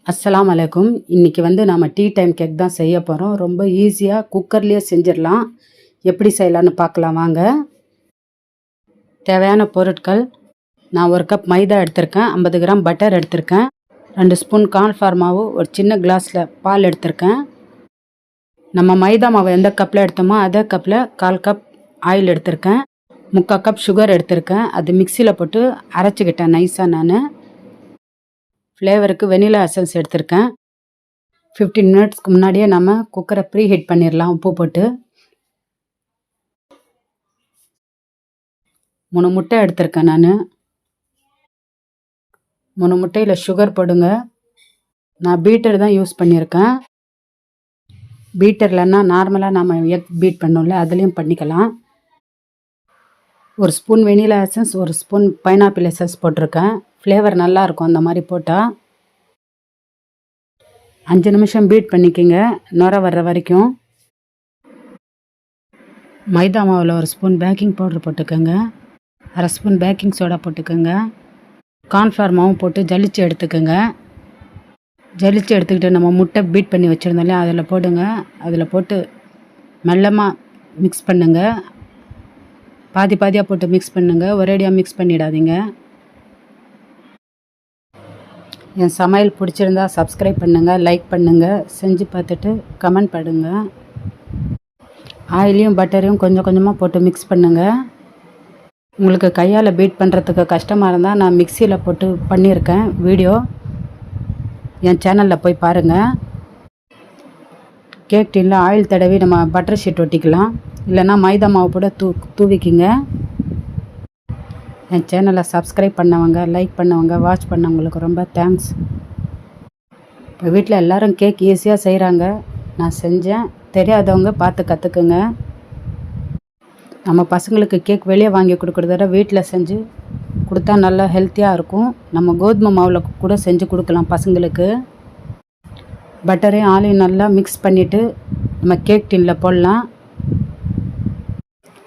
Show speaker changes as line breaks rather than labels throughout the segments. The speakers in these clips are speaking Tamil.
அஸ்ஸலாமு அலைக்கும். இன்றைக்கி நம்ம டீ டைம் கேக் தான் செய்ய போகிறோம். ரொம்ப ஈஸியாக குக்கர்லேயே செஞ்சிடலாம். எப்படி செய்யலான்னு பார்க்கலாம் வாங்க. தேவையான பொருட்கள்: நான் 1 கப் மைதா எடுத்திருக்கேன், 50 கிராம் பட்டர் எடுத்திருக்கேன், 2 ஸ்பூன் கார்ன்ஃப்ளவர் மாவு, ஒரு சின்ன கிளாஸில் பால் எடுத்திருக்கேன். நம்ம மைதா மாவு எந்த கப்பில் எடுத்தோமோ அதே கப்பில் 1/4 கப் ஆயில் எடுத்திருக்கேன், 3/4 கப் சுகர் எடுத்திருக்கேன். அது மிக்சியில் போட்டு அரைச்சிக்கிட்டேன் நைஸாக. நான் ஃப்ளேவருக்கு வெனிலா எசன்ஸ் எடுத்திருக்கேன். 15 மினிட்ஸ்க்கு முன்னாடியே நம்ம குக்கரை ப்ரீ ஹீட் பண்ணிடலாம். உப்பு போட்டு 3 முட்டை எடுத்திருக்கேன். நான் 3 முட்டையில் சுகர் போடுங்க. நான் பீட்டர் தான் யூஸ் பண்ணியிருக்கேன். பீட்டர்லன்னா நார்மலாக நம்ம எக் பீட் பண்ணோம்ல, அதுலேயும் பண்ணிக்கலாம். 1 spoon vanilla essence, 1 spoon pineapple essence போட்டிருக்கேன். ஃப்ளேவர் நல்லாயிருக்கும் அந்த மாதிரி போட்டால். 5 நிமிஷம் பீட் பண்ணிக்கோங்க, நுர வர்ற வரைக்கும். மைதா மாவில் 1 ஸ்பூன் பேக்கிங் பவுடர் போட்டுக்கோங்க, 1/2 ஸ்பூன் பேக்கிங் சோடா போட்டுக்கோங்க. கார்ன்ஃப்ளவர் மாவும் போட்டு ஜலிச்சு எடுத்துக்கோங்க. ஜலிச்சு எடுத்துக்கிட்டு நம்ம முட்டை பீட் பண்ணி வச்சுருந்தோம் இல்லையா, அதில் போடுங்க. அதில் போட்டு மெல்லமாக மிக்ஸ் பண்ணுங்க. பாதி பாதியாக போட்டு மிக்ஸ் பண்ணுங்க, ஒரேடியாக மிக்ஸ் பண்ணிடாதீங்க. என் சமையல் பிடிச்சிருந்தா சப்ஸ்கிரைப் பண்ணுங்கள், லைக் பண்ணுங்கள், செஞ்சு பார்த்துட்டு கமெண்ட் பண்ணுங்கள். ஆயிலையும் பட்டரையும் கொஞ்சம் கொஞ்சமாக போட்டு மிக்ஸ் பண்ணுங்கள். உங்களுக்கு கையால் பீட் பண்ணுறதுக்கு கஷ்டமாக இருந்தால் நான் மிக்சியில் போட்டு பண்ணியிருக்கேன். வீடியோ என் சேனலில் போய் பாருங்கள். கேக் டின்னில் ஆயில் தடவி நம்ம பட்டர் ஷீட் ஒட்டிக்கலாம், இல்லைன்னா மைதா மாவு கூட தூவிக்கிங்க. என் சேனலை சப்ஸ்கிரைப் பண்ணவங்க, லைக் பண்ணவங்க, வாட்ச் பண்ணவங்களுக்கு ரொம்ப தேங்க்ஸ். இப்போ வீட்டில் எல்லோரும் கேக் ஈஸியாக செய்கிறாங்க, நான் செஞ்சேன். தெரியாதவங்க பார்த்து கற்றுக்குங்க. நம்ம பசங்களுக்கு கேக் வெளியே வாங்கி கொடுக்குறத விட வீட்டில் செஞ்சு கொடுத்தா நல்லா ஹெல்த்தியாக இருக்கும். நம்ம கோதுமை மாவில் கூட செஞ்சு கொடுக்கலாம் பசங்களுக்கு. பட்டரையும் ஆயிலையும் நல்லா மிக்ஸ் பண்ணிவிட்டு நம்ம கேக் டின்னில் போடலாம்.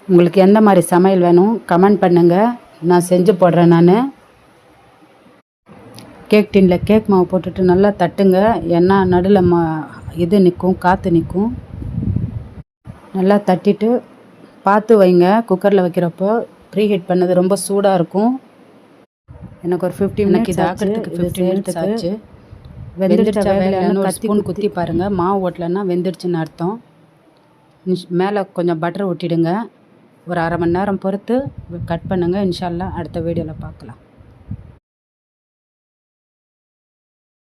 உங்களுக்கு எந்த மாதிரி சமையல் வேணும் கமெண்ட் பண்ணுங்கள், நான் செஞ்சு போடுறேன். நான் கேக் டின்னில் கேக் மாவு போட்டுட்டு நல்லா தட்டுங்க. ஏன்னா நடுவில் இது நிற்கும், காற்று நிற்கும். நல்லா தட்டிட்டு பார்த்து வைங்க. குக்கரில் வைக்கிறப்போ ப்ரீ ஹீட் பண்ணது ரொம்ப சூடாக இருக்கும். எனக்கு ஒரு 15 மினிட்ஸ் ஆக்கிறதுக்கு 15 மினிட்ஸ் ஆச்சு. வெந்துடுச்சா வேலைன்னு ஸ்பூன் குத்தி பாருங்கள். மாவு ஓட்டலைன்னா வெந்துடுச்சுன்னு அர்த்தம். மேலே கொஞ்சம் பட்டர் ஒட்டிடுங்க. ஒரு 1/2 மணி நேரம் பொறுத்து கட் பண்ணுங்கள். இன்ஷா அல்லாஹ் அடுத்த வீடியோவில் பார்க்கலாம்.